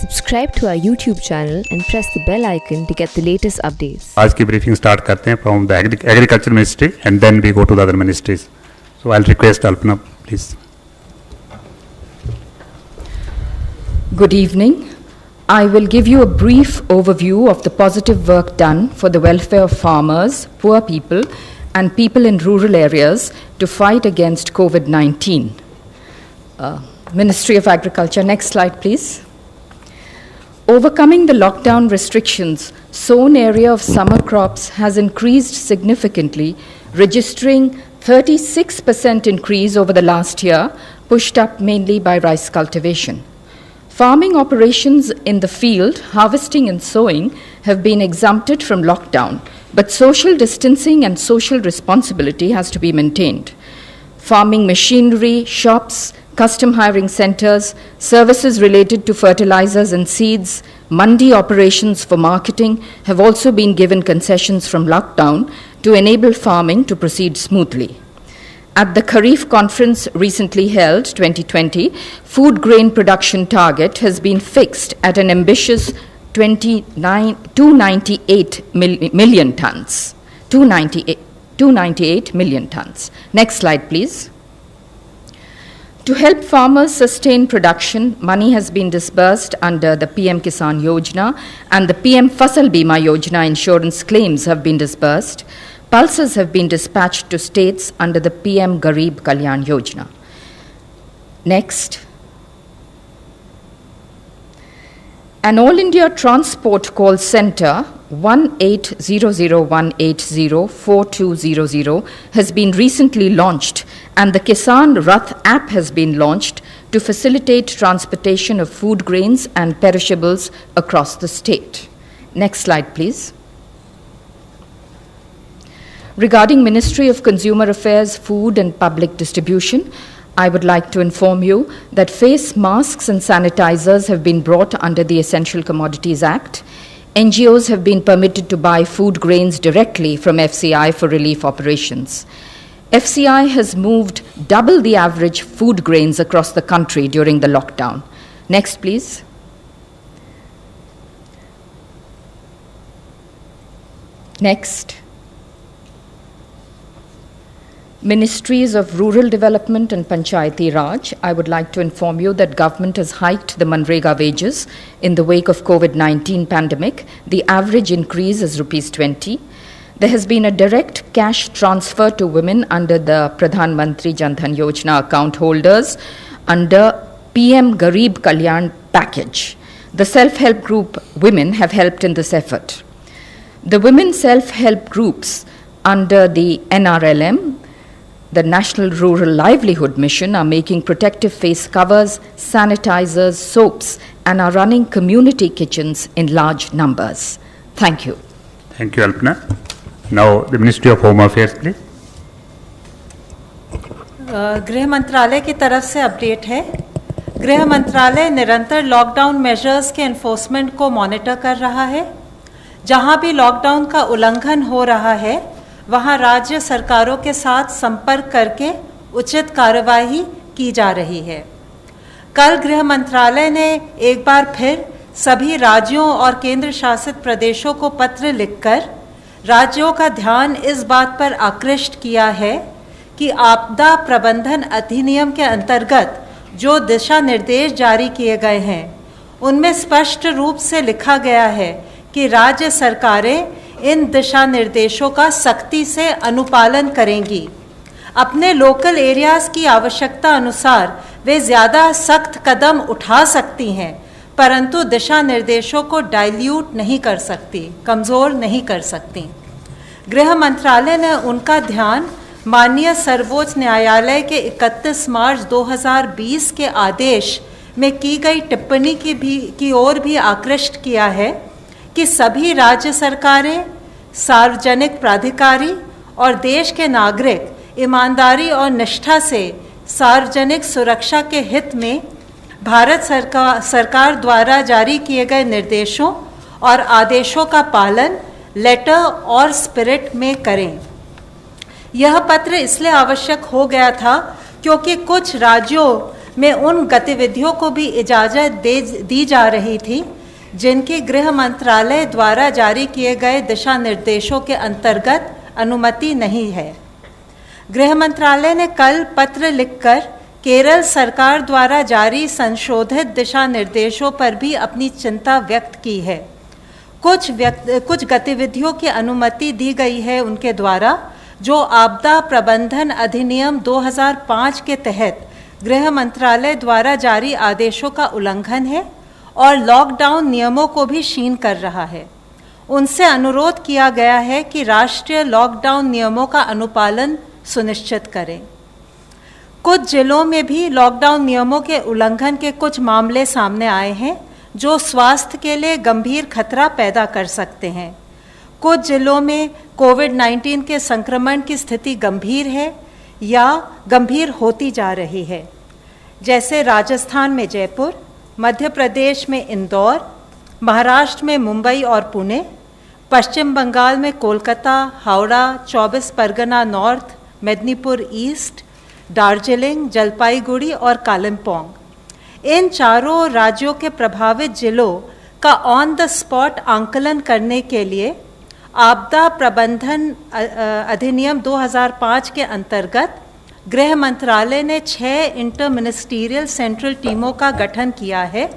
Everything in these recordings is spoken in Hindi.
Subscribe to our YouTube channel and press the bell icon to get the latest updates. आज की ब्रीफिंग स्टार्ट करते हैं from the agriculture ministry and then we go to the other ministries. So I will request Alpana please. Good evening. I will give you a brief overview of the positive work done for the welfare of farmers, poor people, and people in rural areas to fight against COVID-19. Ministry of Agriculture, next slide please. Overcoming the lockdown restrictions, sown area of summer crops has increased significantly, registering 36% increase over the last year, pushed up mainly by rice cultivation. Farming operations in the field, harvesting and sowing, have been exempted from lockdown, but social distancing and social responsibility has to be maintained. Farming machinery, shops, custom hiring centers, services related to fertilizers and seeds, mandi operations for marketing have also been given concessions from lockdown to enable farming to proceed smoothly. At the Kharif conference recently held, 2020, food grain production target has been fixed at an ambitious 298 million tons. 298 million tons. Next slide, please. To help farmers sustain production, money has been disbursed under the PM Kisan Yojana and the PM Fasal Bima Yojana insurance claims have been disbursed. Pulses have been dispatched to states under the PM Garib Kalyan Yojana. Next. An All India Transport Call Centre 1800180420 has been recently launched, and the Kisan Rath app has been launched to facilitate transportation of food grains and perishables across the state. Next slide, please. Regarding Ministry of Consumer Affairs, Food and Public Distribution, I would like to inform you that face masks and sanitizers have been brought under the Essential Commodities Act. NGOs have been permitted to buy food grains directly from FCI for relief operations. FCI has moved double the average food grains across the country during the lockdown. Next, please. Next. Ministries of Rural Development and Panchayati Raj, I would like to inform you that government has hiked the Manrega wages in the wake of COVID-19 pandemic. The average increase is Rs 20. There has been a direct cash transfer to women under the Pradhan Mantri Jan Dhan Yojana account holders under PM Garib Kalyan package. The self-help group women have helped in this effort. The women self-help groups under the NRLM, the National Rural Livelihood Mission, are making protective face covers, sanitizers, soaps, and are running community kitchens in large numbers. Thank you. Thank you, Alpana. Now the Ministry of Home Affairs, please. गृह मंत्रालय की तरफ से अपडेट है. गृह मंत्रालय निरंतर लॉकडाउन मेजर्स के एनफोर्समेंट को मॉनिटर कर रहा है. जहां भी लॉकडाउन का उल्लंघन हो रहा है, वहां राज्य सरकारों के साथ संपर्क करके उचित कार्यवाही की जा रही है. कल गृह मंत्रालय ने एक बार फिर सभी राज्यों और केंद्र शासित प्रदेशों को पत्र लिखकर राज्यों का ध्यान इस बात पर आकृष्ट किया है कि आपदा प्रबंधन अधिनियम के अंतर्गत जो दिशा निर्देश जारी किए गए हैं, उनमें स्पष्ट रूप से लिखा गया है कि राज्य सरकारें इन दिशा निर्देशों का सख्ती से अनुपालन करेंगी. अपने लोकल एरियाज़ की आवश्यकता अनुसार वे ज़्यादा सख्त कदम उठा सकती हैं, परंतु दिशा निर्देशों को डाइल्यूट नहीं कर सकती, कमज़ोर नहीं कर सकती. गृह मंत्रालय ने उनका ध्यान माननीय सर्वोच्च न्यायालय के 31 मार्च 2020 के आदेश में की गई टिप्पणी की ओर भी आकृष्ट किया है कि सभी राज्य सरकारें, सार्वजनिक प्राधिकारी और देश के नागरिक ईमानदारी और निष्ठा से सार्वजनिक सुरक्षा के हित में भारत सरकार द्वारा जारी किए गए निर्देशों और आदेशों का पालन लेटर और स्पिरिट में करें. यह पत्र इसलिए आवश्यक हो गया था क्योंकि कुछ राज्यों में उन गतिविधियों को भी इजाज़त दी जा रही थी जिनकी गृह मंत्रालय द्वारा जारी किए गए दिशा निर्देशों के अंतर्गत अनुमति नहीं है। गृह मंत्रालय ने कल पत्र लिखकर केरल सरकार द्वारा जारी संशोधित दिशा निर्देशों पर भी अपनी चिंता व्यक्त की है। कुछ गतिविधियों की अनुमति दी गई है उनके द्वारा जो आपदा प्रबंधन अधिनियम 2005 के तहत गृह मंत्रालय द्वारा जारी आदेशों का उल्लंघन है और लॉकडाउन नियमों को भी क्षीण कर रहा है। उनसे अनुरोध किया गया है कि राष्ट्रीय लॉकडाउन नियमों का अनुपालन सुनिश्चित करें। कुछ जिलों में भी लॉकडाउन नियमों के उल्लंघन के कुछ मामले सामने आए हैं जो स्वास्थ्य के लिए गंभीर खतरा पैदा कर सकते हैं। कुछ जिलों में कोविड-19 के संक्रमण की स्थिति गंभीर है या गंभीर होती जा रही है, जैसे राजस्थान में जयपुर, मध्य प्रदेश में इंदौर, महाराष्ट्र में मुंबई और पुणे, पश्चिम बंगाल में कोलकाता, हावड़ा, 24 परगना नॉर्थ, मेदिनीपुर ईस्ट, दार्जिलिंग, जलपाईगुड़ी और कालिम्पोंग। इन चारों राज्यों के प्रभावित जिलों का ऑन द स्पॉट आंकलन करने के लिए आपदा प्रबंधन अधिनियम 2005 के अंतर्गत गृह मंत्रालय ने 6 इंटर मिनिस्टीरियल सेंट्रल टीमों का गठन किया है।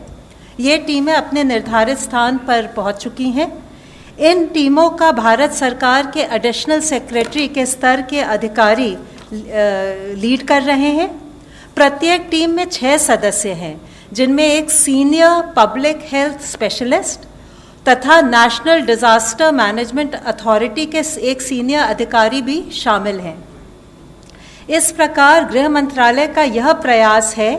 ये टीमें अपने निर्धारित स्थान पर पहुंच चुकी हैं। इन टीमों का भारत सरकार के एडिशनल सेक्रेटरी के स्तर के अधिकारी लीड कर रहे हैं। प्रत्येक टीम में 6 सदस्य हैं, जिनमें एक सीनियर पब्लिक हेल्थ स्पेशलिस्ट तथा नेशनल डिजास्टर मैनेजमेंट अथॉरिटी के एक सीनियर अधिकारी भी शामिल हैं। इस प्रकार गृह मंत्रालय का यह प्रयास है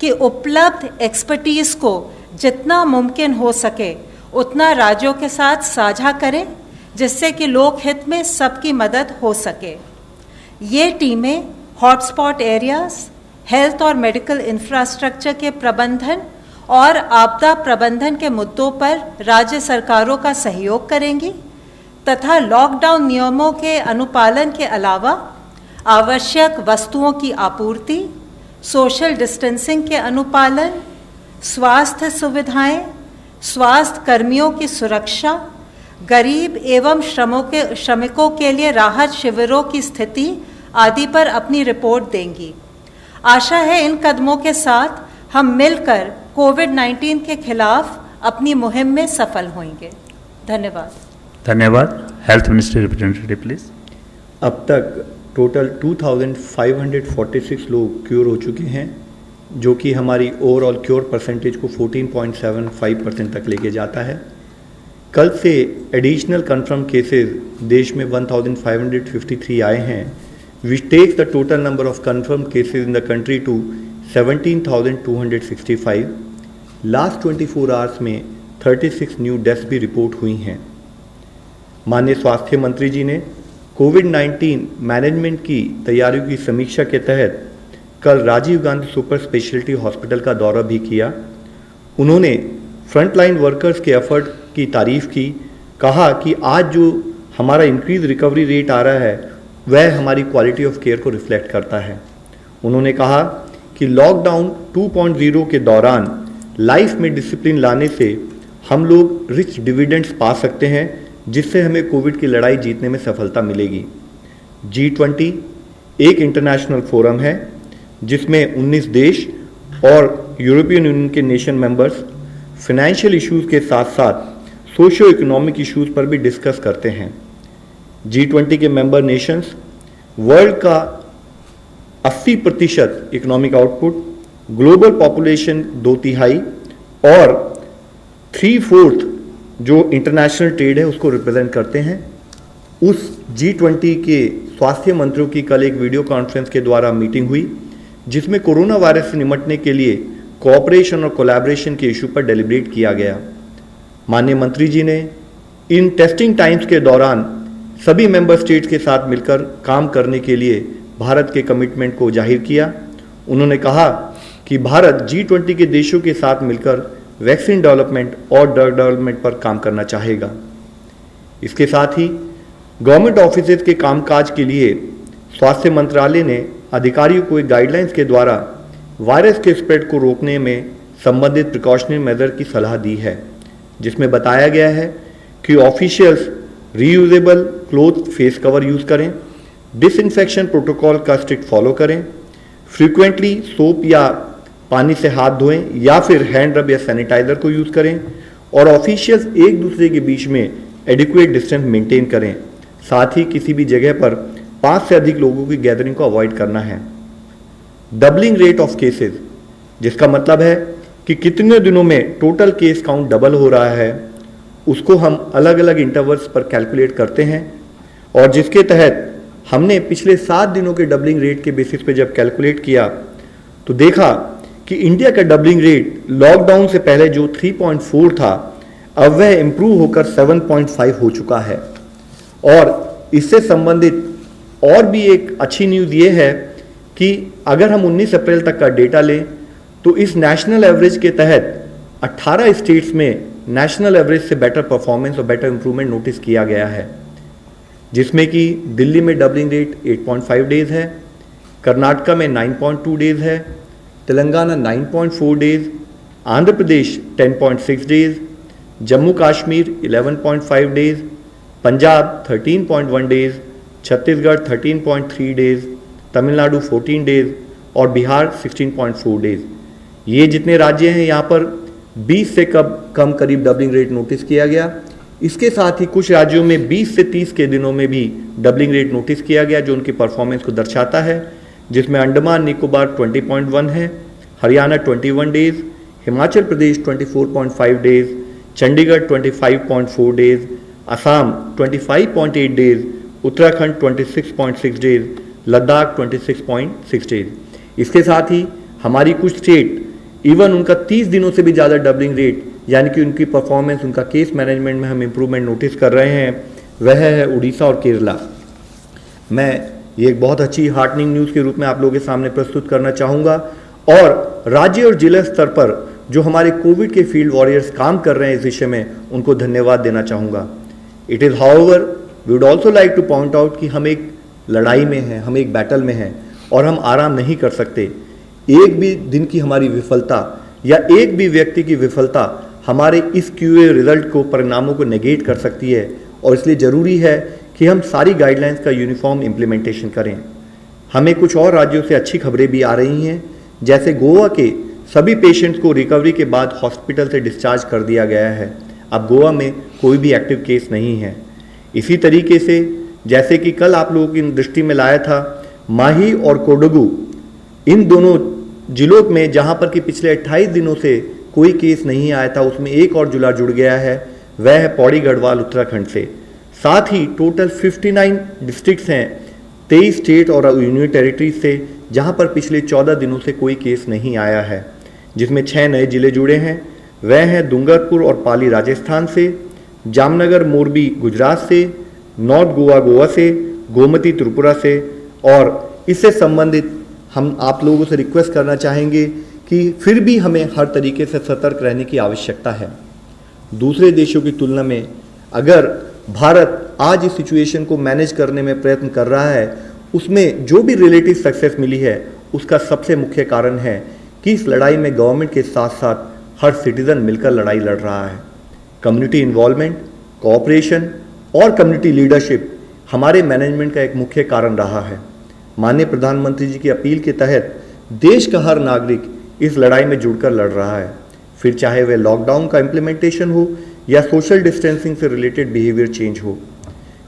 कि उपलब्ध एक्सपर्टीज को जितना मुमकिन हो सके उतना राज्यों के साथ साझा करें, जिससे कि लोक हित में सबकी मदद हो सके। ये टीमें हॉटस्पॉट एरियाज, हेल्थ और मेडिकल इंफ्रास्ट्रक्चर के प्रबंधन और आपदा प्रबंधन के मुद्दों पर राज्य सरकारों का सहयोग करेंगी तथा लॉकडाउन नियमों के अनुपालन के अलावा आवश्यक वस्तुओं की आपूर्ति, सोशल डिस्टेंसिंग के अनुपालन, स्वास्थ्य सुविधाएं, स्वास्थ्य कर्मियों की सुरक्षा, गरीब एवं श्रमिकों के लिए राहत शिविरों की स्थिति आदि पर अपनी रिपोर्ट देंगी। आशा है इन कदमों के साथ हम मिलकर कोविड-19 के खिलाफ अपनी मुहिम में सफल होंगे। धन्यवाद। धन्यवाद। Health ministry representative please. अब तक टोटल 2546 लोग क्योर हो चुके हैं, जो कि हमारी ओवरऑल क्योर परसेंटेज को 14.75% तक लेके जाता है। कल से एडिशनल कंफर्म केसेस देश में 1553 आए हैं, which takes the total number of confirmed cases in the country to 17,265। Last 24 hours में 36 न्यू डेथ्स भी रिपोर्ट हुई हैं। माननीय स्वास्थ्य मंत्री जी ने कोविड-19 मैनेजमेंट की तैयारियों की समीक्षा के तहत कल Rajiv Gandhi super speciality hospital का दौरा भी किया। उन्होंने फ्रंटलाइन वर्कर्स के एफर्ट की तारीफ की, कहा कि आज जो हमारा इंक्रीज रिकवरी रेट आ रहा है वह हमारी क्वालिटी ऑफ केयर को रिफ्लेक्ट करता है। उन्होंने कहा कि लॉकडाउन 2.0 के दौरान लाइफ में डिसिप्लिन लाने से हम लोग रिच डिविडेंड्स पा सकते हैं, जिससे हमें कोविड की लड़ाई जीतने में सफलता मिलेगी। G20 एक इंटरनेशनल फोरम है जिसमें 19 देश और यूरोपियन यूनियन के नेशन मेंबर्स फाइनेंशियल इश्यूज के साथ साथ सोशियो इकोनॉमिक इश्यूज पर भी डिस्कस करते हैं। G20 के मेंबर नेशंस वर्ल्ड का 80% इकोनॉमिक आउटपुट, ग्लोबल पॉपुलेशन 2/3 और 3/4 जो इंटरनेशनल ट्रेड है उसको रिप्रेजेंट करते हैं। उस G20 के स्वास्थ्य मंत्रियों की कल एक वीडियो कॉन्फ्रेंस के द्वारा मीटिंग हुई, जिसमें कोरोना वायरस से निपटने के लिए कोऑपरेशन और कोलैबोरेशन के इशू पर डेलिब्रेट किया गया। माननीय मंत्री जी ने इन टेस्टिंग टाइम्स के दौरान सभी मेंबर स्टेट्स के साथ मिलकर काम करने के लिए भारत के कमिटमेंट को जाहिर किया। उन्होंने कहा कि भारत G20 के देशों के साथ मिलकर वैक्सीन डेवलपमेंट और ड्रग डेवलपमेंट पर काम करना चाहेगा। इसके साथ ही गवर्नमेंट ऑफिसेज के कामकाज के लिए स्वास्थ्य मंत्रालय ने अधिकारियों को एक गाइडलाइंस के द्वारा वायरस के स्प्रेड को रोकने में संबंधित प्रिकॉशनरी मेजर की सलाह दी है, जिसमें बताया गया है कि officials reusable cloth face cover use करें, डिसइंफेक्शन प्रोटोकॉल का स्ट्रिक्ट फॉलो करें, फ्रीक्वेंटली सोप या पानी से हाथ धोएं या फिर हैंड रब या सैनिटाइजर को यूज़ करें, और ऑफिशियल्स एक दूसरे के बीच में एडिक्वेट डिस्टेंस मेंटेन करें। साथ ही किसी भी जगह पर 5 से अधिक लोगों की गैदरिंग को अवॉइड करना है। डबलिंग रेट ऑफ केसेस, जिसका मतलब है कि कितने दिनों में टोटल केस काउंट डबल हो रहा है, उसको हम अलग अलग इंटरवल्स पर कैलकुलेट करते हैं, और जिसके तहत हमने पिछले 7 दिनों के डबलिंग रेट के बेसिस पे जब कैलकुलेट किया तो देखा कि इंडिया का डबलिंग रेट लॉकडाउन से पहले जो 3.4 था, अब वह इंप्रूव होकर 7.5 हो चुका है। और इससे संबंधित और भी एक अच्छी न्यूज़ ये है कि अगर हम 19 अप्रैल तक का डेटा लें तो इस नेशनल एवरेज के तहत 18 स्टेट्स में नेशनल एवरेज से बेटर परफॉर्मेंस और बेटर इंप्रूवमेंट नोटिस किया गया है, जिसमें कि दिल्ली में डबलिंग रेट 8.5 डेज है, कर्नाटका में 9.2 डेज है, Telangana 9.4 days, Andhra Pradesh 10.6 days, Jammu Kashmir 11.5 days, Punjab 13.1 days, Chhattisgarh 13.3 days, Tamil Nadu 14 days और बिहार 16.4 डेज। ये जितने राज्य हैं यहाँ पर 20 से कम करीब डबलिंग रेट नोटिस किया गया। इसके साथ ही कुछ राज्यों में 20 से 30 के दिनों में भी डबलिंग रेट नोटिस किया गया, जो उनकी परफॉर्मेंस को दर्शाता है, जिसमें अंडमान निकोबार 20.1 है, Haryana 21 days, Himachal Pradesh 24.5 days, Chandigarh 25.4 days, Assam 25.8 days, Uttarakhand 26.6 days, Ladakh 26.6 days. इसके साथ ही हमारी कुछ स्टेट इवन उनका 30 दिनों से भी ज़्यादा डबलिंग रेट, यानी कि उनकी परफॉर्मेंस, उनका केस मैनेजमेंट में हम इम्प्रूवमेंट नोटिस कर रहे हैं, वह है उड़ीसा और केरला। मैं ये एक बहुत अच्छी हार्टनिंग न्यूज़ के रूप में आप लोगों के सामने प्रस्तुत करना चाहूँगा, और राज्य और जिला स्तर पर जो हमारे कोविड के फील्ड वॉरियर्स काम कर रहे हैं इस विषय में, उनको धन्यवाद देना चाहूँगा। It is however we would also like to point out कि हम एक लड़ाई में हैं, हम एक बैटल में हैं और हम आराम नहीं कर सकते। एक भी दिन की हमारी विफलता या एक भी व्यक्ति की विफलता हमारे इस क्यूए रिजल्ट को, परिणामों को नेगेट कर सकती है, और इसलिए ज़रूरी है कि हम सारी गाइडलाइंस का यूनिफॉर्म इम्प्लीमेंटेशन करें। हमें कुछ और राज्यों से अच्छी खबरें भी आ रही हैं, जैसे गोवा के सभी पेशेंट्स को रिकवरी के बाद हॉस्पिटल से डिस्चार्ज कर दिया गया है। अब गोवा में कोई भी एक्टिव केस नहीं है। इसी तरीके से जैसे कि कल आप लोगों की दृष्टि में लाया था, माही और कोडगू, इन दोनों जिलों में जहां पर कि पिछले 28 दिनों से कोई केस नहीं आया था, उसमें एक और जिला जुड़ गया है, वह है पौड़ी गढ़वाल उत्तराखंड से। साथ ही टोटल 59 डिस्ट्रिक्ट्स हैं 23 स्टेट और यूनियन टेरिटरीज से, जहां पर पिछले 14 दिनों से कोई केस नहीं आया है, जिसमें 6 नए जिले जुड़े हैं। वह हैं डूंगरपुर और पाली राजस्थान से, जामनगर मोरबी गुजरात से, नॉर्थ गोवा गोवा से, गोमती त्रिपुरा से। और इससे संबंधित हम आप लोगों से रिक्वेस्ट करना चाहेंगे कि फिर भी हमें हर तरीके से सतर्क रहने की आवश्यकता है। दूसरे देशों की तुलना में अगर भारत आज इस सिचुएशन को मैनेज करने में प्रयत्न कर रहा है, उसमें जो भी रिलेटिव सक्सेस मिली है, उसका सबसे मुख्य कारण है कि इस लड़ाई में गवर्नमेंट के साथ साथ हर सिटीजन मिलकर लड़ाई लड़ रहा है। कम्युनिटी इन्वॉल्वमेंट, कोऑपरेशन और कम्युनिटी लीडरशिप हमारे मैनेजमेंट का एक मुख्य कारण रहा है। माननीय प्रधानमंत्री जी की अपील के तहत देश का हर नागरिक इस लड़ाई में जुड़कर लड़ रहा है, फिर चाहे वह लॉकडाउन का इम्प्लीमेंटेशन हो या सोशल डिस्टेंसिंग से रिलेटेड बिहेवियर चेंज हो,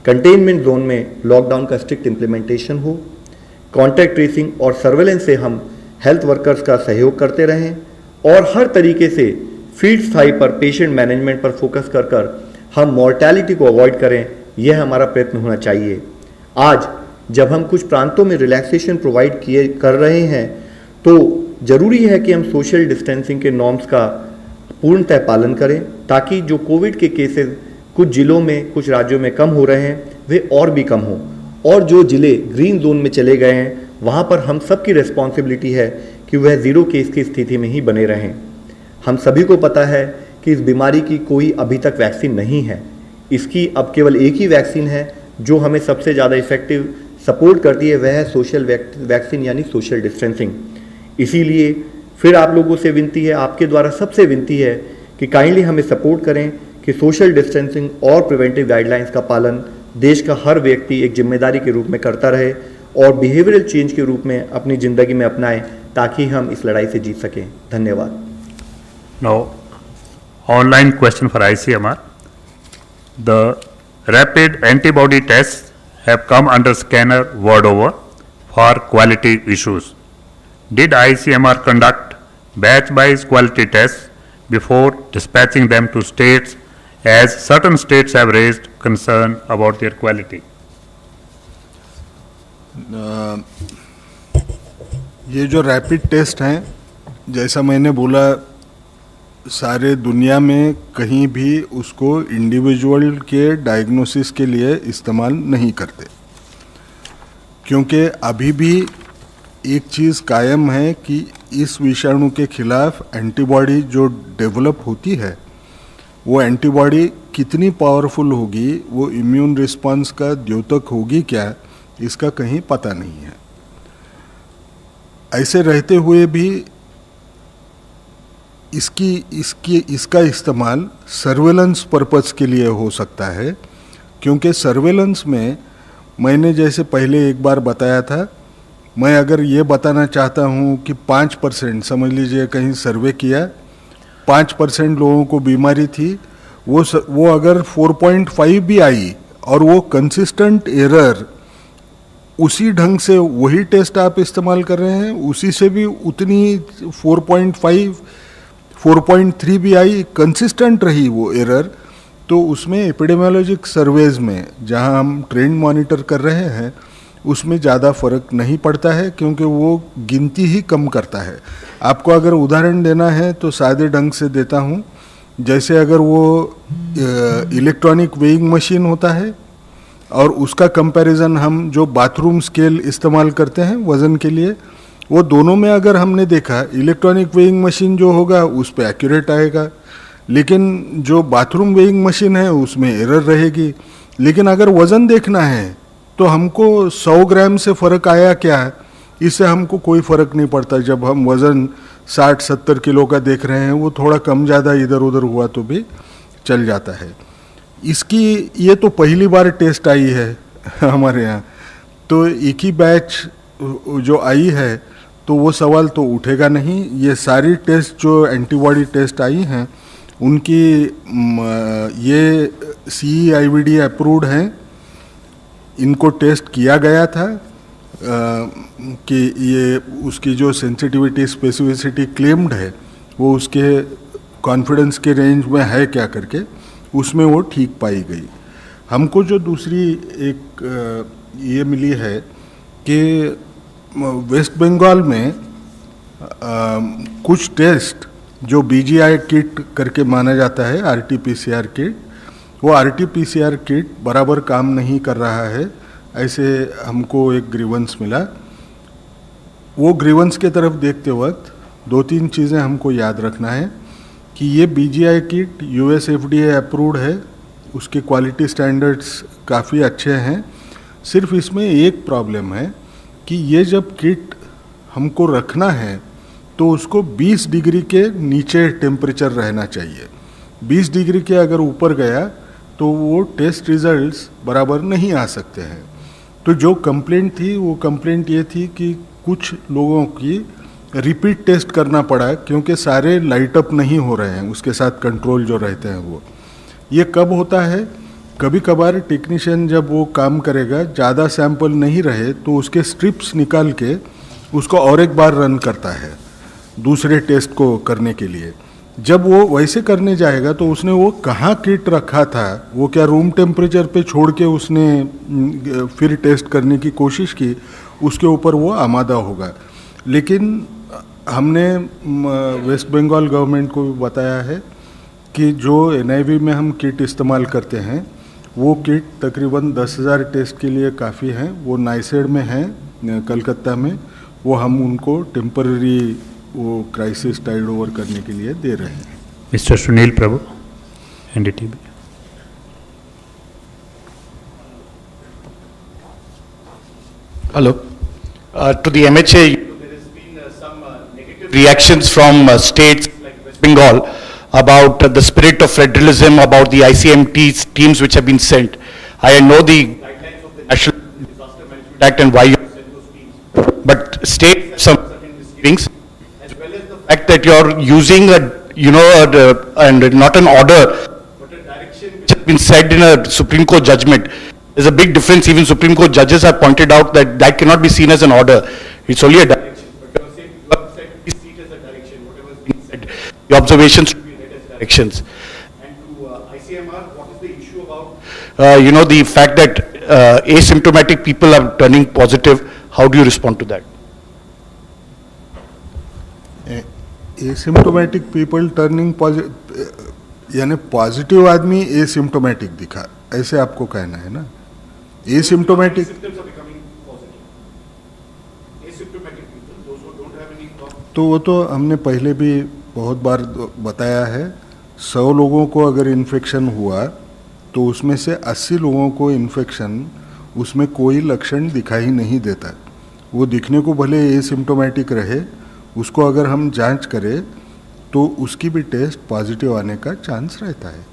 कंटेनमेंट जोन में लॉकडाउन का स्ट्रिक्ट इम्प्लीमेंटेशन हो, कॉन्टैक्ट ट्रेसिंग और सर्वेलेंस से हम हेल्थ वर्कर्स का सहयोग करते रहें, और हर तरीके से फील्ड स्थाई पर पेशेंट मैनेजमेंट पर फोकस कर कर हम मॉर्टैलिटी को अवॉइड करें, यह हमारा प्रयत्न होना चाहिए। आज जब हम कुछ प्रांतों में रिलैक्सेशन प्रोवाइड कर रहे हैं, तो ज़रूरी है कि हम सोशल डिस्टेंसिंग के नॉर्म्स का पूर्णतः पालन करें, ताकि जो कोविड के केसेस कुछ जिलों में, कुछ राज्यों में कम हो रहे हैं, वे और भी कम हों, और जो जिले ग्रीन जोन में चले गए हैं, वहाँ पर हम सबकी रिस्पॉन्सिबिलिटी है कि वह ज़ीरो केस की स्थिति में ही बने रहें। हम सभी को पता है कि इस बीमारी की कोई अभी तक वैक्सीन नहीं है। इसकी अब केवल एक ही वैक्सीन है जो हमें सबसे ज़्यादा इफेक्टिव सपोर्ट करती है, वह है सोशल वैक्सीन यानी सोशल डिस्टेंसिंग। इसीलिए फिर आप लोगों से विनती है, आपके द्वारा सबसे विनती है कि काइंडली हमें सपोर्ट करें कि सोशल डिस्टेंसिंग और प्रिवेंटिव गाइडलाइंस का पालन देश का हर व्यक्ति एक जिम्मेदारी के रूप में करता रहे और बिहेवियरल चेंज के रूप में अपनी ज़िंदगी में अपनाएं, ताकि हम इस लड़ाई से जीत सकें। धन्यवाद। Now, online question for ICMR. The rapid antibody tests have come under scanner world over for quality issues. Did ICMR conduct batch-wise quality tests before dispatching them to states, as certain states have raised concern about their quality? ये जो रैपिड टेस्ट हैं, जैसा मैंने बोला, सारे दुनिया में कहीं भी उसको इंडिविजुअल के डायग्नोसिस के लिए इस्तेमाल नहीं करते, क्योंकि अभी भी एक चीज़ कायम है कि इस विषाणु के खिलाफ एंटीबॉडी जो डेवलप होती है, वो एंटीबॉडी कितनी पावरफुल होगी, वो इम्यून रिस्पांस का द्योतक होगी क्या, इसका कहीं पता नहीं है। ऐसे रहते हुए भी इसका इस्तेमाल सर्वेलेंस पर्पस के लिए हो सकता है, क्योंकि सर्वेलेंस में मैंने जैसे पहले एक बार बताया था, मैं अगर ये बताना चाहता हूँ कि 5%, समझ लीजिए कहीं सर्वे किया, 5% लोगों को बीमारी थी, वो अगर 4.5 भी आई और वो कंसिस्टेंट एरर, उसी ढंग से वही टेस्ट आप इस्तेमाल कर रहे हैं, उसी से भी उतनी 4.5 4.3 भी आई, कंसिस्टेंट रही वो एरर, तो उसमें एपिडेमियोलॉजिक सर्वेज में जहां हम ट्रेंड मॉनिटर कर रहे हैं उसमें ज़्यादा फर्क नहीं पड़ता है, क्योंकि वो गिनती ही कम करता है। आपको अगर उदाहरण देना है तो सादे ढंग से देता हूँ। जैसे अगर वो इलेक्ट्रॉनिक वेइंग मशीन होता है और उसका कंपैरिजन हम जो बाथरूम स्केल इस्तेमाल करते हैं वज़न के लिए, वो दोनों में अगर हमने देखा, इलेक्ट्रॉनिक वेइंग मशीन जो होगा उस पर एक्यूरेट आएगा, लेकिन जो बाथरूम वेइंग मशीन है उसमें एरर रहेगी। लेकिन अगर वज़न देखना है तो हमको 100 ग्राम से फ़र्क आया क्या, इससे हमको कोई फ़र्क नहीं पड़ता। जब हम वज़न 60-70 किलो का देख रहे हैं, वो थोड़ा कम ज़्यादा इधर उधर हुआ तो भी चल जाता है। इसकी ये तो पहली बार टेस्ट आई है हमारे यहाँ, तो एक ही बैच जो आई है तो वो सवाल तो उठेगा नहीं। ये सारी टेस्ट जो एंटीबॉडी टेस्ट आई हैं उनकी ये CE-IVD अप्रूव्ड हैं, इनको टेस्ट किया गया था कि ये उसकी जो सेंसिटिविटी स्पेसिफिसिटी क्लेम्ड है वो उसके कॉन्फिडेंस के रेंज में है क्या करके, उसमें वो ठीक पाई गई। हमको जो दूसरी एक ये मिली है कि वेस्ट बंगाल में कुछ टेस्ट जो BGI किट करके माना जाता है, RT-PCR किट, वो RT-PCR किट बराबर काम नहीं कर रहा है, ऐसे हमको एक ग्रीवेंस मिला। वो ग्रीवेंस के तरफ देखते वक्त 2-3 चीज़ें हमको याद रखना है कि ये BGI kit US FDA approved है, उसके क्वालिटी स्टैंडर्ड्स काफ़ी अच्छे हैं। सिर्फ इसमें एक प्रॉब्लम है कि ये जब किट हमको रखना है तो उसको 20 डिग्री के नीचे टेम्परेचर रहना चाहिए। 20 डिग्री के अगर ऊपर गया तो वो टेस्ट रिजल्ट्स बराबर नहीं आ सकते हैं। तो जो कंप्लेंट थी वो कंप्लेंट ये थी कि कुछ लोगों की रिपीट टेस्ट करना पड़ा, क्योंकि सारे लाइट अप नहीं हो रहे हैं, उसके साथ कंट्रोल जो रहते हैं वो। ये कब होता है, कभी कभार टेक्नीशियन जब वो काम करेगा, ज़्यादा सैंपल नहीं रहे तो उसके स्ट्रिप्स निकाल के उसको और एक बार रन करता है दूसरे टेस्ट को करने के लिए। जब वो वैसे करने जाएगा तो उसने वो कहाँ किट रखा था, वो क्या रूम टेम्परेचर पे छोड़ के उसने फिर टेस्ट करने की कोशिश की, उसके ऊपर वो आमादा होगा। लेकिन हमने वेस्ट बंगाल गवर्नमेंट को भी बताया है कि जो NIV में हम किट इस्तेमाल करते हैं वो किट तकरीबन 10,000 टेस्ट के लिए काफ़ी हैं। वो नाइसेड में हैं कलकत्ता में, वो हम उनको टेम्पररी वो क्राइसिस टाइड ओवर करने के लिए दे रहे हैं। Mr. Sunil Prabhu, NDTV. Hello. To the MHA, there has been some reactions from states like West Bengal about the spirit of federalism, about the ICMT teams which have been sent. I know the guidelines of the National Disaster Management Act and why you have sent those teams. But states have some certain misgivings, as well as the fact that you're using and not an order, but a direction which has been said in a Supreme Court judgment. There's a big difference. Even Supreme Court judges have pointed out that that cannot be seen as an order. It's only a direction. But you are saying you have said please see it as a direction. Whatever is being said, the observations should be read as directions. And to ICMR, what is the issue about the fact that asymptomatic people are turning positive? How do you respond to that? Asymptomatic people turning positive यानी पॉजिटिव आदमी एसिम्टोमेटिक दिखा, ऐसे आपको कहना है ना? एसिम्टोमेटिक तो वो तो हमने पहले भी बहुत बार बताया है, 100 लोगों को अगर इन्फेक्शन हुआ तो उसमें से 80 लोगों को इन्फेक्शन उसमें कोई लक्षण दिखाई नहीं देता। वो दिखने को भले एसिम्टोमेटिक रहे, उसको अगर हम जांच करें तो उसकी भी टेस्ट पॉजिटिव आने का चांस रहता है।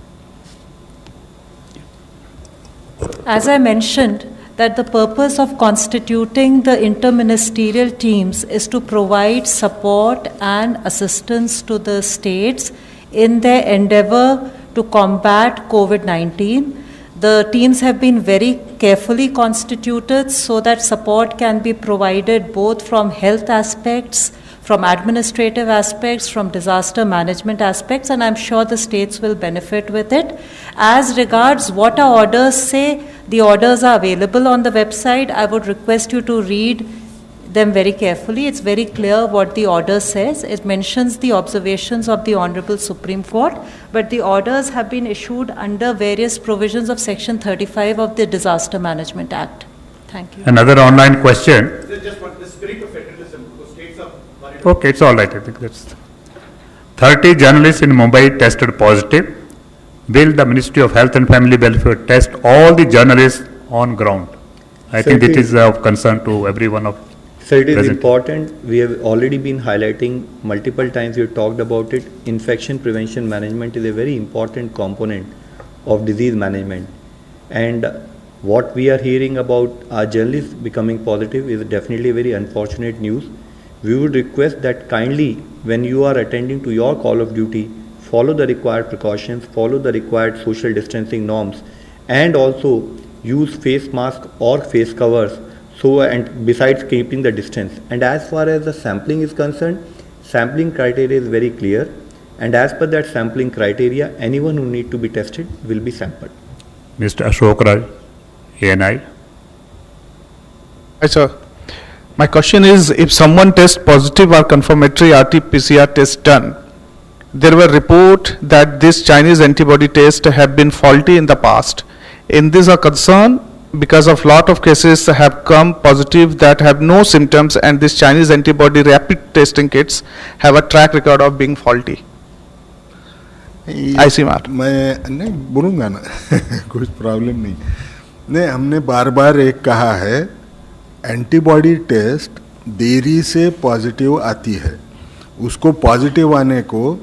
As I mentioned, that the purpose of constituting the interministerial teams is to provide support and assistance to the states in their endeavor to combat COVID-19. The teams have been very carefully constituted so that support can be provided both from health aspects, from administrative aspects, from disaster management aspects, and I'm sure the states will benefit with it. As regards what our orders say, the orders are available on the website. I would request you to read them very carefully. It's very clear what the order says. It mentions the observations of the Honorable Supreme Court, but the orders have been issued under various provisions of Section 35 of the Disaster Management Act. Thank you. Another online question. Is it just what the spirit of federalism, because states are worried? Okay, it's all right. I think that's 30 journalists in Mumbai tested positive. Will the Ministry of Health and Family Welfare test all the journalists on ground? I think this is of concern to everyone of Sir, it is present. important. We have already been highlighting multiple times. We have talked about it. Infection prevention management is a very important component of disease management. And what we are hearing about our journalists becoming positive is definitely very unfortunate news. We would request that kindly, when you are attending to your call of duty, follow the required precautions, follow the required social distancing norms, and also use face mask or face covers. So, and besides keeping the distance. And as far as the sampling is concerned, sampling criteria is very clear. And as per that sampling criteria, anyone who need to be tested will be sampled. Mr. Ashok Raj, ANI. Hi, sir. My question is, if someone tests positive or confirmatory RT-PCR test done, there were reports that this Chinese antibody test have been faulty in the past. In this a concern, because of lot of cases have come positive that have no symptoms, and this Chinese antibody rapid testing kits have a track record of being faulty. ICMR. मैं नहीं बोलूँगा ना कुछ प्रॉब्लम नहीं, हमने बार बार एक कहा है, एंटीबॉडी टेस्ट देरी से पॉजिटिव आती है, उसको पॉजिटिव आने को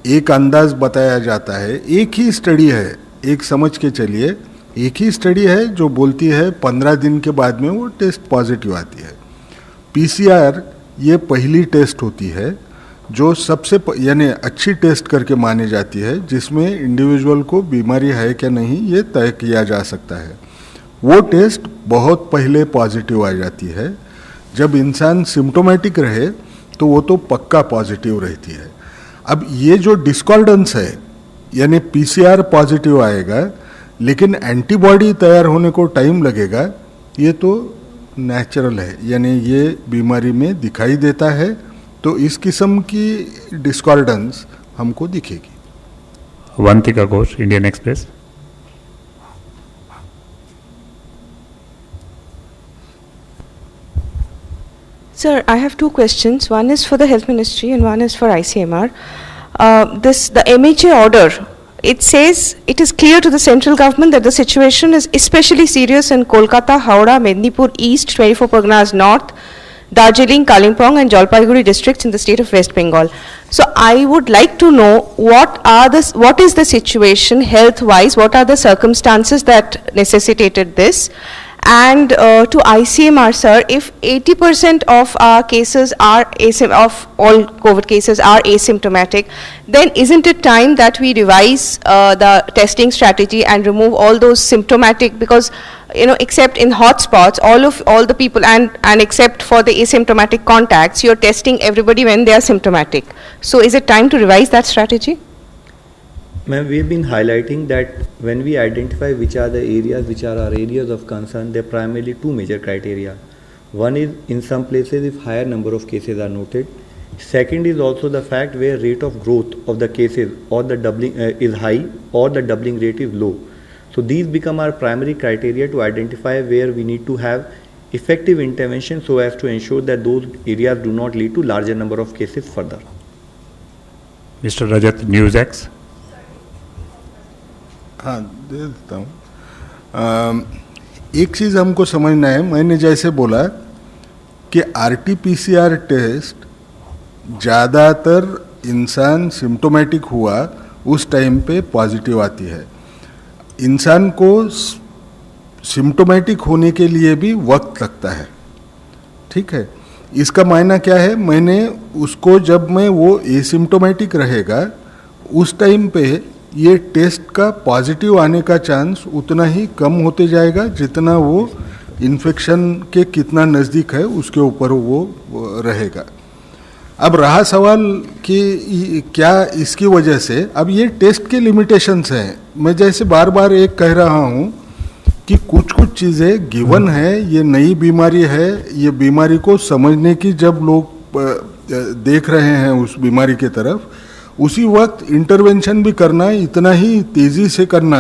एक अंदाज बताया जाता है। एक ही स्टडी है, एक समझ के चलिए, एक ही स्टडी है जो बोलती है 15 दिन के बाद में वो टेस्ट पॉजिटिव आती है। पीसीआर ये पहली टेस्ट होती है जो सबसे यानी अच्छी टेस्ट करके मानी जाती है, जिसमें इंडिविजुअल को बीमारी है क्या नहीं ये तय किया जा सकता है। वो टेस्ट बहुत पहले पॉजिटिव आ जाती है। जब इंसान सिम्टोमेटिक रहे तो वो तो पक्का पॉजिटिव रहती है। अब ये जो डिस्कॉर्डेंस है, यानी पीसीआर पॉजिटिव आएगा लेकिन एंटीबॉडी तैयार होने को टाइम लगेगा, ये तो नेचुरल है, यानी ये बीमारी में दिखाई देता है। तो इस किस्म की डिस्कॉर्डेंस हमको दिखेगी। Avantika Ghosh, Indian Express. Sir, I have two questions. One is for the Health Ministry and one is for ICMR. The MHA order, it says it is clear to the central government that the situation is especially serious in Kolkata, Howrah, Mednipur East, 24 Parganas North, Darjeeling, Kalimpong and Jalpaiguri districts in the state of West Bengal. So I would like to know what is the situation health-wise, what are the circumstances that necessitated this? And to ICMR, sir, if 80% of our cases are of all COVID cases are asymptomatic, then isn't it time that we revise the testing strategy and remove all those symptomatic? Because except in hotspots, all the people and except for the asymptomatic contacts, you're testing everybody when they are symptomatic. So is it time to revise that strategy? Ma'am, we have been highlighting that when we identify which are the areas which are our areas of concern, there are primarily two major criteria. One is in some places if higher number of cases are noted. Second is also the fact where rate of growth of the cases or the doubling is high or the doubling rate is low. So these become our primary criteria to identify where we need to have effective intervention so as to ensure that those areas do not lead to larger number of cases further. Mr. Rajat, NewsX. हाँ दे देता हूँ। एक चीज़ हमको समझना है, मैंने जैसे बोला कि RT-PCR टेस्ट ज़्यादातर इंसान सिम्टोमेटिक हुआ उस टाइम पे पॉजिटिव आती है। इंसान को सिम्टोमेटिक होने के लिए भी वक्त लगता है, ठीक है। इसका मायना क्या है, मैंने उसको जब मैं वो एसिम्टोमेटिक रहेगा उस टाइम पे ये टेस्ट का पॉजिटिव आने का चांस उतना ही कम होते जाएगा जितना वो इन्फेक्शन के कितना नज़दीक है उसके ऊपर वो रहेगा। अब रहा सवाल कि क्या इसकी वजह से, अब ये टेस्ट के लिमिटेशंस हैं। मैं जैसे बार बार एक कह रहा हूँ कि कुछ चीज़ें गिवन है, ये नई बीमारी है, ये बीमारी को समझने की जब लोग देख रहे हैं उस बीमारी के तरफ, उसी वक्त इंटरवेंशन भी करना, इतना ही तेज़ी से करना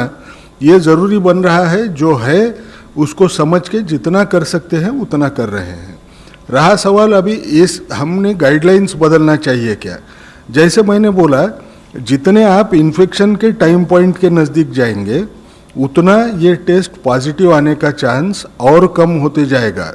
ये ज़रूरी बन रहा है। जो है उसको समझ के जितना कर सकते हैं उतना कर रहे हैं। रहा सवाल अभी इस हमने गाइडलाइंस बदलना चाहिए क्या। जैसे मैंने बोला, जितने आप इन्फेक्शन के टाइम पॉइंट के नज़दीक जाएंगे उतना ये टेस्ट पॉजिटिव आने का चांस और कम होते जाएगा।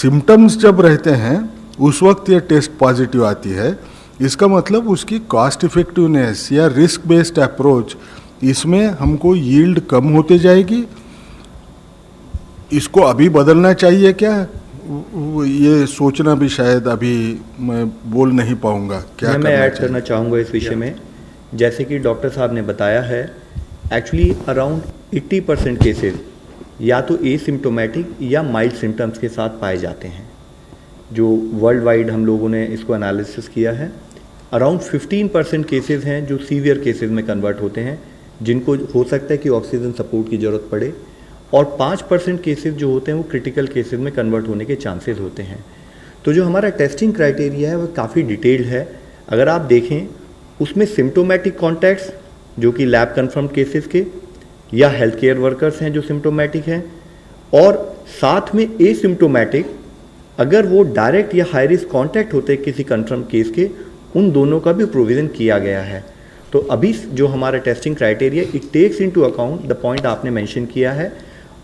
सिम्टम्स जब रहते हैं उस वक्त ये टेस्ट पॉजिटिव आती है। इसका मतलब उसकी कॉस्ट इफेक्टिवनेस या रिस्क बेस्ड अप्रोच, इसमें हमको यील्ड कम होते जाएगी। इसको अभी बदलना चाहिए क्या, ये सोचना भी शायद अभी मैं बोल नहीं पाऊंगा। क्या मैं ऐड करना चाहूँगा इस विषय में। जैसे कि डॉक्टर साहब ने बताया है, एक्चुअली अराउंड 80% केसेस या तो एसिम्टोमेटिक या माइल्ड सिम्टम्स के साथ पाए जाते हैं। जो वर्ल्ड वाइड हम लोगों ने इसको एनालिसिस किया है, अराउंड 15% केसेस हैं जो सीवियर केसेस में कन्वर्ट होते हैं, जिनको हो सकता है कि ऑक्सीजन सपोर्ट की ज़रूरत पड़े, और 5% केसेस जो होते हैं वो क्रिटिकल केसेस में कन्वर्ट होने के चांसेस होते हैं। तो जो हमारा टेस्टिंग क्राइटेरिया है वो काफ़ी डिटेल्ड है। अगर आप देखें उसमें सिम्टोमेटिक कॉन्टैक्ट्स जो कि लैब कन्फर्म्ड केसेस के या हेल्थ केयर वर्कर्स हैं जो सिम्टोमेटिक हैं, और साथ में एसिम्टोमेटिक अगर वो डायरेक्ट या हाई रिस्क कॉन्टैक्ट होते हैं किसी कन्फर्म केस के, उन दोनों का भी प्रोविज़न किया गया है। तो अभी जो हमारा testing criteria it takes into account the point आपने मेंशन किया है,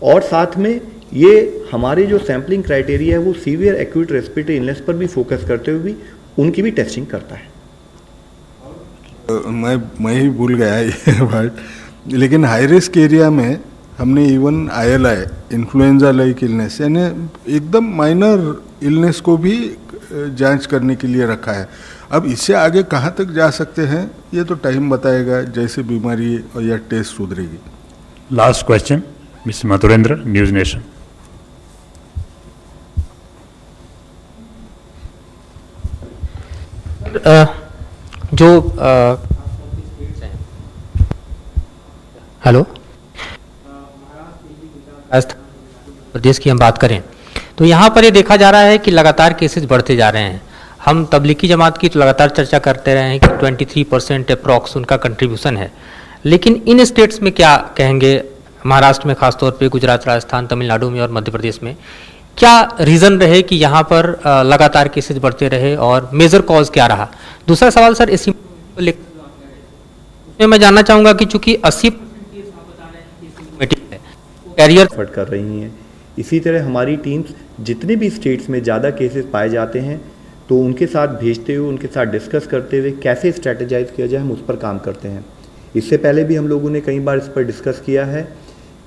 और साथ में ये हमारे जो सैम्पलिंग क्राइटेरिया है वो सीवियर एक्यूट रेस्पिरेटरी इलनेस पर भी फोकस करते हुए भी उनकी भी टेस्टिंग करता है। मैं ही भूल गया ये बात, लेकिन हाई रिस्क एरिया में हमने even ILI influenza like illness यानी एकदम माइनर इलनेस को भी जांच करने के लिए रखा है। अब इससे आगे कहाँ तक जा सकते हैं ये तो टाइम बताएगा, जैसे बीमारी और या टेस्ट सुधरेगी। Last question mister Madhurendra, news nation. Hello, प्रदेश की हम बात करें तो यहाँ पर ये देखा जा रहा है कि लगातार केसेस बढ़ते जा रहे हैं। हम तबलीगी जमात की तो लगातार चर्चा करते रहे हैं कि 23% अप्रॉक्स उनका कंट्रीब्यूशन है, लेकिन इन स्टेट्स में क्या कहेंगे, महाराष्ट्र में खासतौर पे, गुजरात, राजस्थान, तमिलनाडु में और मध्य प्रदेश में क्या रीज़न रहे कि यहाँ पर लगातार केसेस बढ़ते रहे और मेजर कॉज क्या रहा। दूसरा सवाल सर इसी में मैं जानना चाहूँगा कि चूँकि 80% कैरियर एफर्ट कर रही हैं, इसी तरह हमारी टीम्स जितने भी स्टेट्स में ज़्यादा केसेस पाए जाते हैं तो उनके साथ भेजते हुए, उनके साथ डिस्कस करते हुए कैसे स्ट्रैटेजाइज किया जाए, हम उस पर काम करते हैं। इससे पहले भी हम लोगों ने कई बार इस पर डिस्कस किया है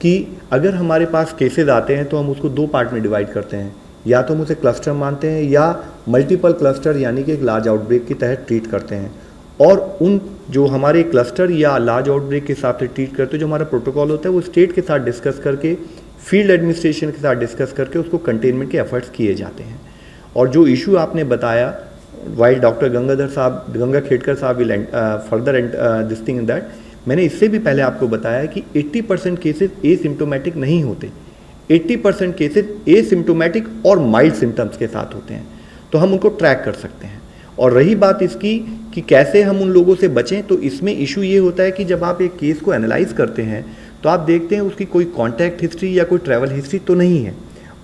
कि अगर हमारे पास केसेस आते हैं तो हम उसको 2 पार्ट में डिवाइड करते हैं, या तो हम उसे क्लस्टर मानते हैं या मल्टीपल क्लस्टर यानी कि एक लार्ज आउटब्रेक के तहत ट्रीट करते हैं। और उन जो हमारे क्लस्टर या लार्ज आउटब्रेक के हिसाब से ट्रीट करते हैं, जो हमारा प्रोटोकॉल होता है वो स्टेट के साथ डिस्कस करके, फील्ड एडमिनिस्ट्रेशन के साथ डिस्कस करके उसको कंटेनमेंट के एफर्ट्स किए जाते हैं। और जो इशू आपने बताया, वाइल डॉक्टर गंगा खेड़कर साहब will further this thing in that, मैंने इससे भी पहले आपको बताया कि 80% केसेस एसिम्टोमेटिक नहीं होते, 80% केसेस एसिम्टोमेटिक और माइल्ड सिम्टम्स के साथ होते हैं, तो हम उनको ट्रैक कर सकते हैं। और रही बात इसकी कि कैसे हम उन लोगों से बचें, तो इसमें इशू ये होता है कि जब आप एक केस को एनालाइज करते हैं तो आप देखते हैं उसकी कोई कॉन्टैक्ट हिस्ट्री या कोई ट्रैवल हिस्ट्री तो नहीं है,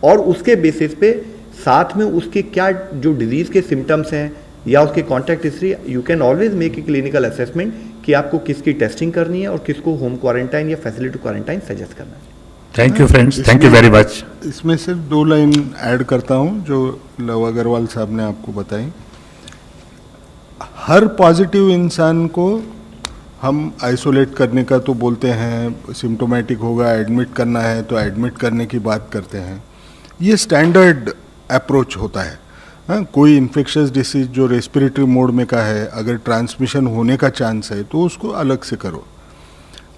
और उसके बेसिस पे साथ में उसके क्या जो डिजीज़ के सिम्टम्स हैं या उसके contact history, you can always make a clinical assessment कि आपको किसकी टेस्टिंग करनी है और किसको होम क्वारंटाइन या फैसिलिटी क्वारंटाइन सजेस्ट करना है। Thank you friends, thank you very much. इसमें सिर्फ 2 लाइन ऐड करता हूं जो लव अग्रवाल साहब ने आपको बताई। हर पॉजिटिव इंसान को हम आइसोलेट करने का तो बोलते हैं, सिम्टोमेटिक होगा एडमिट करना है तो एडमिट करने की बात करते हैं, ये स्टैंडर्ड अप्रोच होता है। हाँ, कोई इन्फेक्शियस डिसीज जो रेस्पिरेटरी मोड में का है, अगर ट्रांसमिशन होने का चांस है तो उसको अलग से करो।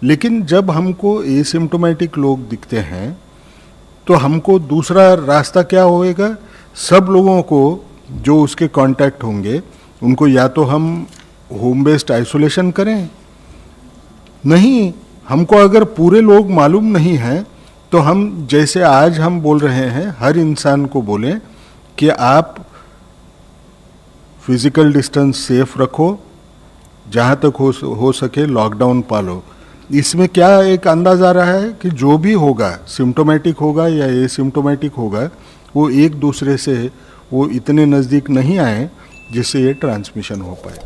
लेकिन जब हमको एसिम्टोमेटिक लोग दिखते हैं तो हमको दूसरा रास्ता क्या होएगा, सब लोगों को जो उसके कांटेक्ट होंगे उनको या तो हम होम बेस्ड आइसोलेशन करें, नहीं हमको अगर पूरे लोग मालूम नहीं है तो हम जैसे आज हम बोल रहे हैं हर इंसान को बोलें कि आप फिजिकल डिस्टेंस सेफ रखो, जहाँ तक हो सके लॉकडाउन पालो। इसमें क्या एक अंदाज आ रहा है कि जो भी होगा, सिम्टोमेटिक होगा या एसिम्टोमेटिक होगा, वो एक दूसरे से वो इतने नज़दीक नहीं आए जिससे ये ट्रांसमिशन हो पाए।